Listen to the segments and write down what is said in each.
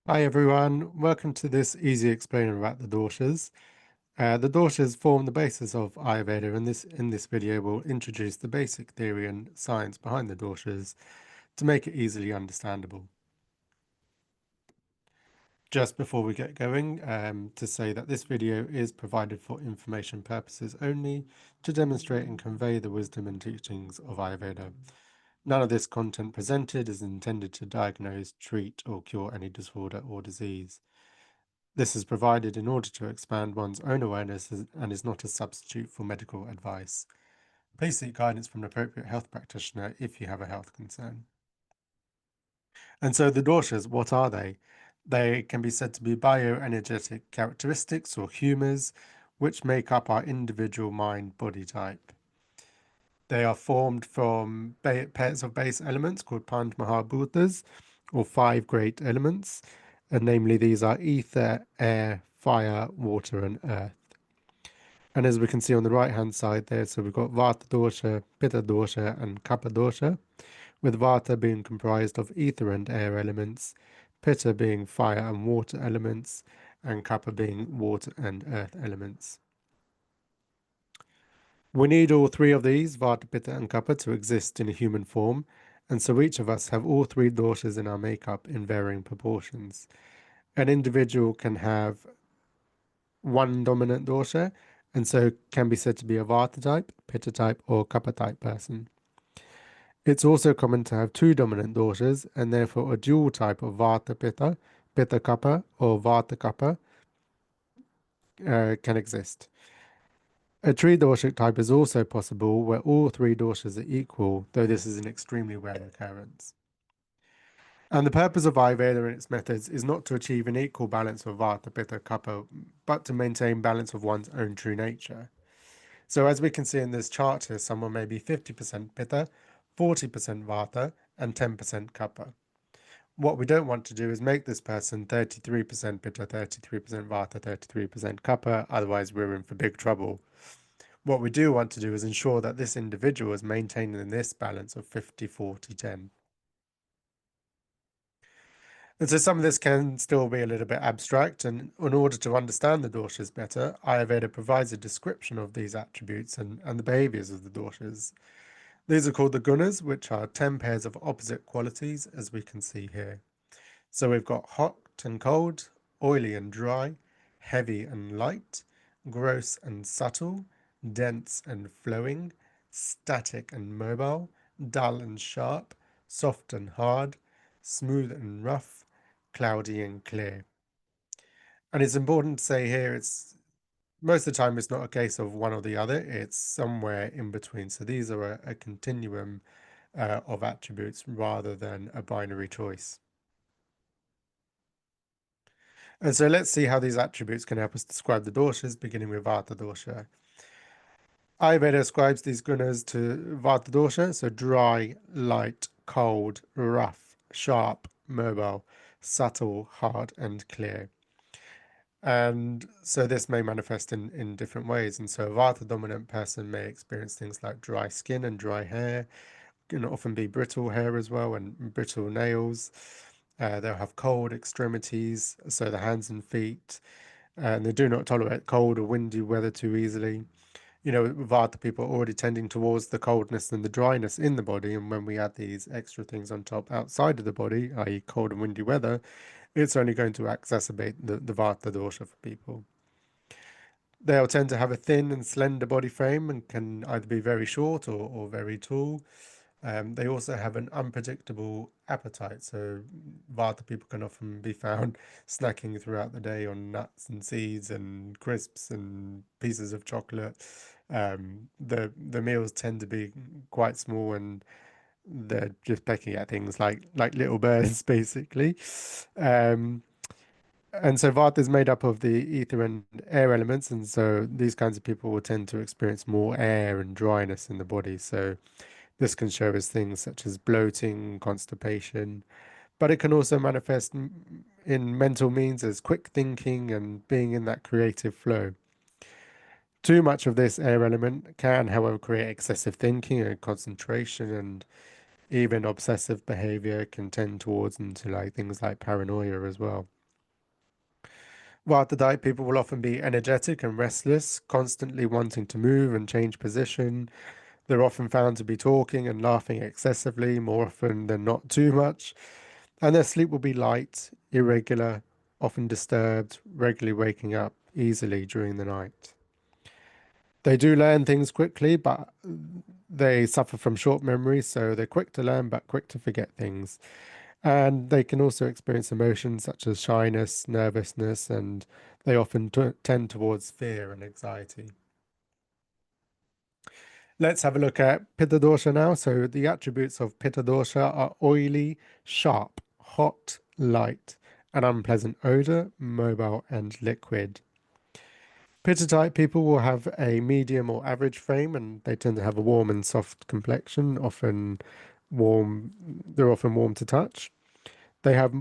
Hi everyone, welcome to this easy explainer about the doshas. The doshas form the basis of Ayurveda, and in this video we'll introduce the basic theory and science behind the doshas to make it easily understandable. Just before we get going, to say that this video is provided for information purposes only to demonstrate and convey the wisdom and teachings of Ayurveda. None of this content presented is intended to diagnose, treat, or cure any disorder or disease. This is provided in order to expand one's own awareness and is not a substitute for medical advice. Please seek guidance from an appropriate health practitioner if you have a health concern. And so the doshas, what are they? They can be said to be bioenergetic characteristics or humours which make up our individual mind-body type. They are formed from pairs of base elements called Panch Mahabhutas, or five great elements, and namely these are ether, air, fire, water, and earth. And as we can see on the right hand side there, so we've got Vata dosha, Pitta dosha, and Kapha dosha, with Vata being comprised of ether and air elements, Pitta being fire and water elements, and Kapha being water and earth elements. We need all three of these, Vata, Pitta, and Kapha, to exist in a human form, and so each of us have all three doshas in our makeup in varying proportions. An individual can have one dominant dosha, and so can be said to be a Vata type, Pitta type, or Kapha type person. It's also common to have two dominant doshas, and therefore a dual type of Vata Pitta, Pitta Kapha, or Vata Kapha can exist. A tridoshic type is also possible where all three doshas are equal, though this is an extremely rare occurrence. And the purpose of Ayurveda and its methods is not to achieve an equal balance of Vata, Pitta, Kapha, but to maintain balance of one's own true nature. So as we can see in this chart here, someone may be 50% Pitta, 40% Vata, and 10% Kapha. What we don't want to do is make this person 33% Pitta, 33% Vata, 33% Kapha, otherwise we're in for big trouble. What we do want to do is ensure that this individual is maintaining this balance of 50, 40, 10. And so some of this can still be a little bit abstract, and in order to understand the doshas better, Ayurveda provides a description of these attributes and the behaviors of the doshas. These are called the gunas, which are 10 pairs of opposite qualities, as we can see here. So we've got hot and cold, oily and dry, heavy and light, gross and subtle, dense and flowing, static and mobile, dull and sharp, soft and hard, smooth and rough, cloudy and clear. And it's important to say here, it's most of the time it's not a case of one or the other, it's somewhere in between. So these are a continuum of attributes rather than a binary choice. And so let's see how these attributes can help us describe the doshas, beginning with Vata dosha. Ayurveda ascribes these gunas to Vata dosha, so dry, light, cold, rough, sharp, mobile, subtle, hard, and clear. And so this may manifest in different ways. And so a Vata dominant person may experience things like dry skin and dry hair, can often be brittle hair as well, and brittle nails. They'll have cold extremities, so the hands and feet, and they do not tolerate cold or windy weather too easily. You know, Vata people are already tending towards the coldness and the dryness in the body, and when we add these extra things on top outside of the body, i.e. cold and windy weather, it's only going to exacerbate the Vata dosha for people. They'll tend to have a thin and slender body frame and can either be very short or very tall. They also have an unpredictable appetite, so Vata people can often be found snacking throughout the day on nuts and seeds and crisps and pieces of chocolate. The meals tend to be quite small, and they're just pecking at things like little birds, basically. Um, and so Vata is made up of the ether and air elements, and so these kinds of people will tend to experience more air and dryness in the body. So this can show as things such as bloating, constipation, but it can also manifest in mental means as quick thinking and being in that creative flow. Too much of this air element can, however, create excessive thinking and concentration, and even obsessive behavior can tend towards into like things like paranoia as well. Vata type people will often be energetic and restless, constantly wanting to move and change position. They're often found to be talking and laughing excessively, more often than not too much. And their sleep will be light, irregular, often disturbed, regularly waking up easily during the night. They do learn things quickly, but they suffer from short memory, so they're quick to learn but quick to forget things. And they can also experience emotions such as shyness, nervousness, and they often tend towards fear and anxiety. Let's have a look at Pitta dosha now. So the attributes of Pitta dosha are oily, sharp, hot, light, an unpleasant odor, mobile, and liquid. Pitta type people will have a medium or average frame, and they tend to have a warm and soft complexion, often warm, they're often warm to touch. They have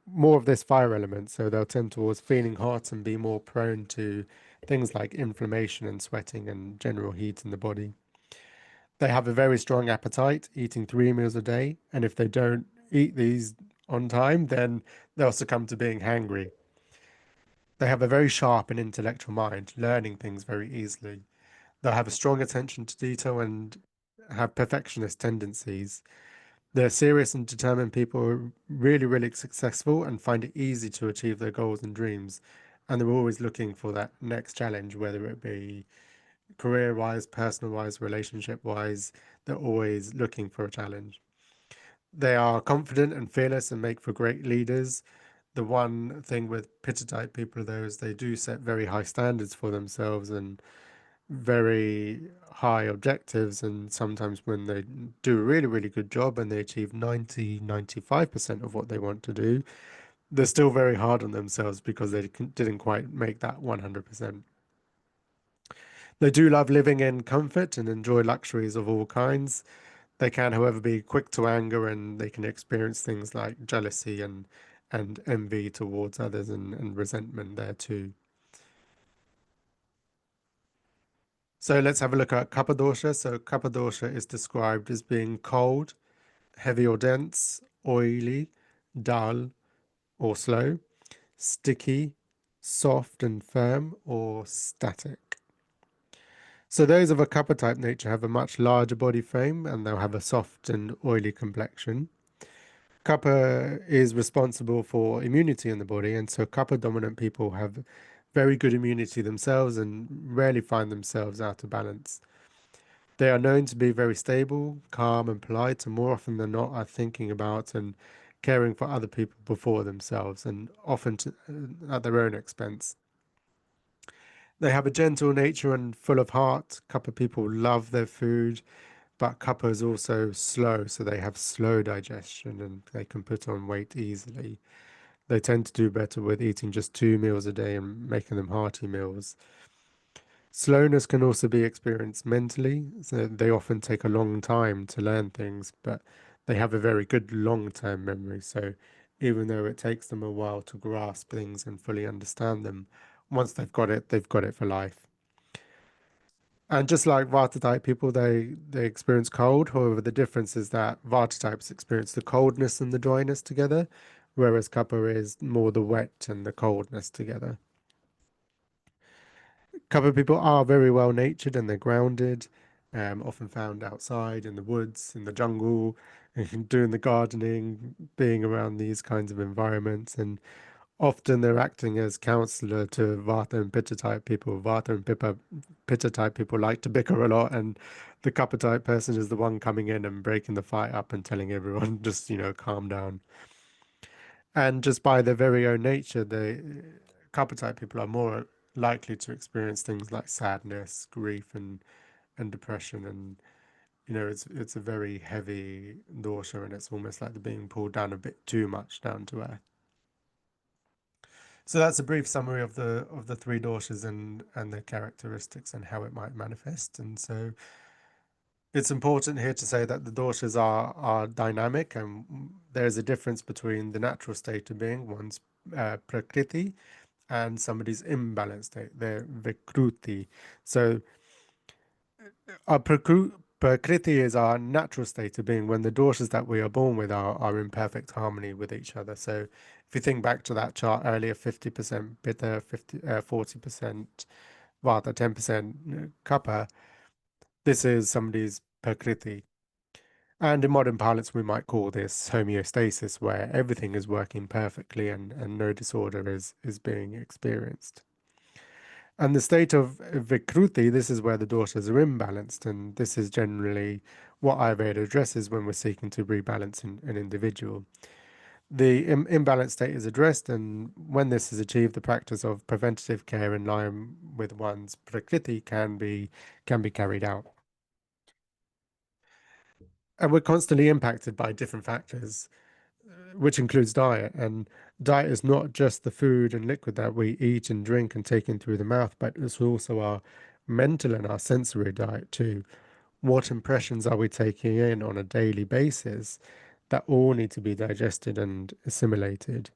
more of this fire element, so they'll tend towards feeling hot and be more prone to things like inflammation and sweating and general heat in the body. They have a very strong appetite, eating 3 meals a day, and if they don't eat these on time, then they'll succumb to being hangry. They have a very sharp and intellectual mind, learning things very easily. They'll have a strong attention to detail and have perfectionist tendencies. They're serious and determined people who are really, really successful and find it easy to achieve their goals and dreams. And they're always looking for that next challenge, whether it be career wise, personal wise, relationship wise. They're always looking for a challenge. They are confident and fearless and make for great leaders. The one thing with Pitta type people, though, is they do set very high standards for themselves and very high objectives. And sometimes when they do a really, really good job and they achieve 95% of what they want to do, they're still very hard on themselves because they didn't quite make that 100%. They do love living in comfort and enjoy luxuries of all kinds. They can, however, be quick to anger and they can experience things like jealousy and envy towards others and resentment there too. So let's have a look at Kapha dosha. So Kapha dosha is described as being cold, heavy or dense, oily, dull or slow, sticky, soft and firm, or static. So those of a Kapha type nature have a much larger body frame and they'll have a soft and oily complexion. Kapha is responsible for immunity in the body, and so Kapha dominant people have very good immunity themselves and rarely find themselves out of balance. They are known to be very stable, calm, and polite, and more often than not are thinking about and caring for other people before themselves, and often at their own expense. They have a gentle nature and full of heart. Kapha people love their food, but Kapha is also slow, so they have slow digestion and they can put on weight easily. They tend to do better with eating just 2 meals a day and making them hearty meals. Slowness can also be experienced mentally, so they often take a long time to learn things, but they have a very good long-term memory. So even though it takes them a while to grasp things and fully understand them, once they've got it for life. And just like Vata type people, they experience cold. However, the difference is that Vata types experience the coldness and the dryness together, whereas Kapha is more the wet and the coldness together. Kapha people are very well natured and they're grounded, often found outside in the woods, in the jungle, doing the gardening, being around these kinds of environments, and often they're acting as counselor to Vata and Pitta type people. Vata and Pitta type people like to bicker a lot, and the Kapha type person is the one coming in and breaking the fight up and telling everyone just, calm down. And just by their very own nature, the Kapha type people are more likely to experience things like sadness, grief, and depression. And it's a very heavy dosha, and it's almost like they're being pulled down a bit too much down to earth. So that's a brief summary of the three doshas and their characteristics and how it might manifest. And so it's important here to say that the doshas are dynamic, and there's a difference between the natural state of being, one's prakriti, and somebody's imbalanced state, their vikruti. So our Prakriti is our natural state of being when the doshas that we are born with are in perfect harmony with each other. So if you think back to that chart earlier, 50% Pitta, 40% Vata, 10% Kapha, this is somebody's Prakriti. And in modern parlance, we might call this homeostasis, where everything is working perfectly and no disorder is being experienced. And the state of Vikruti, this is where the doshas are imbalanced, and this is generally what Ayurveda addresses when we're seeking to rebalance an individual. The imbalanced state is addressed, and when this is achieved, the practice of preventative care in line with one's prakriti can be carried out. And we're constantly impacted by different factors, which includes diet. And diet is not just the food and liquid that we eat and drink and take in through the mouth, but it's also our mental and our sensory diet too. What impressions are we taking in on a daily basis that all need to be digested and assimilated?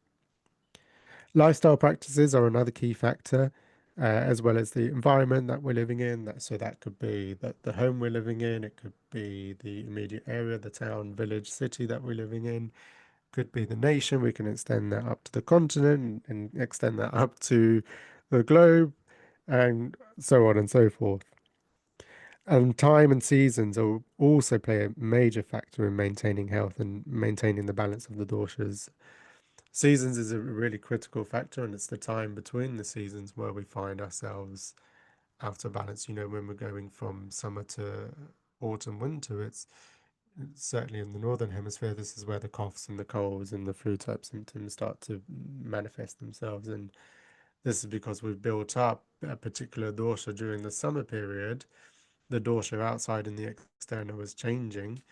Lifestyle practices are another key factor, as well as the environment that we're living in. So that could be the home we're living in, it could be the immediate area, the town, village, city that we're living in, could be the nation. We can extend that up to the continent and extend that up to the globe, and so on and so forth. And time and seasons also play a major factor in maintaining health and maintaining the balance of the doshas. Seasons is a really critical factor, and it's the time between the seasons where we find ourselves out of balance. When we're going from summer to autumn, winter, it's certainly in the northern hemisphere, this is where the coughs and the colds and the flu type symptoms start to manifest themselves. And this is because we've built up a particular dosha during the summer period. The dosha outside in the external was changing,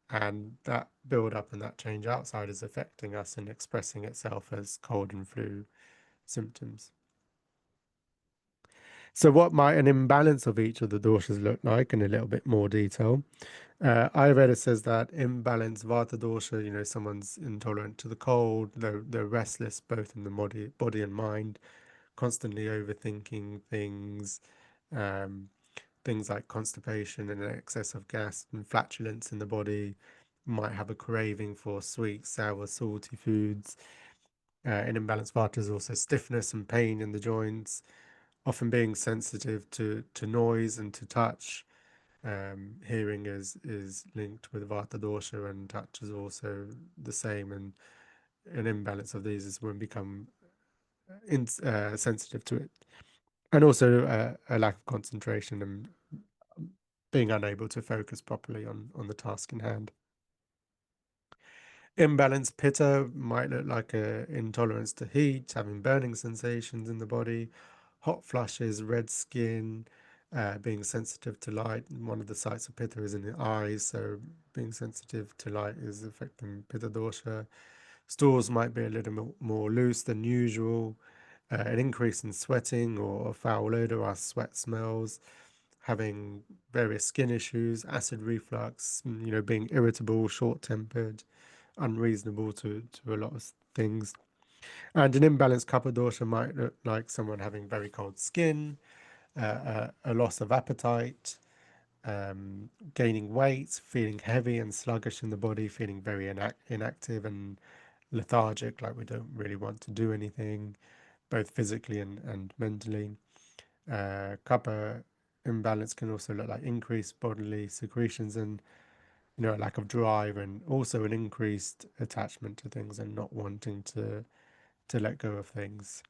and that build up and that change outside is affecting us and expressing itself as cold and flu symptoms. So, what might an imbalance of each of the doshas look like in a little bit more detail? Ayurveda says that imbalanced Vata dosha, someone's intolerant to the cold, they're restless both in the body and mind, constantly overthinking things, um, things like constipation and excess of gas and flatulence in the body, might have a craving for sweet, sour, salty foods. In imbalanced Vata is also stiffness and pain in the joints, often being sensitive to noise and to touch. Hearing is linked with Vata dosha, and touch is also the same. And an imbalance of these is when we become sensitive to it, and also a lack of concentration and being unable to focus properly on the task in hand. Imbalanced pitta might look like a intolerance to heat, having burning sensations in the body, hot flushes, red skin, being sensitive to light. One of the sites of pitta is in the eyes, so being sensitive to light is affecting pitta dosha. Stools might be a little more loose than usual. An increase in sweating or foul odor or sweat smells, having various skin issues, acid reflux, being irritable, short-tempered, unreasonable to a lot of things. And an imbalanced kapha dosha might look like someone having very cold skin, a loss of appetite, gaining weight, feeling heavy and sluggish in the body, feeling very inactive and lethargic, like we don't really want to do anything, both physically and mentally. Kapha imbalance can also look like increased bodily secretions and a lack of drive, and also an increased attachment to things and not wanting to let go of things.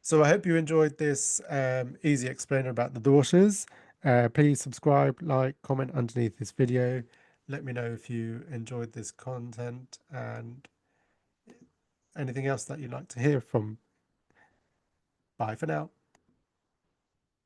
So I hope you enjoyed this easy explainer about the doshas. Please subscribe, like, comment underneath this video. Let me know if you enjoyed this content and anything else that you'd like to hear from. Bye for now.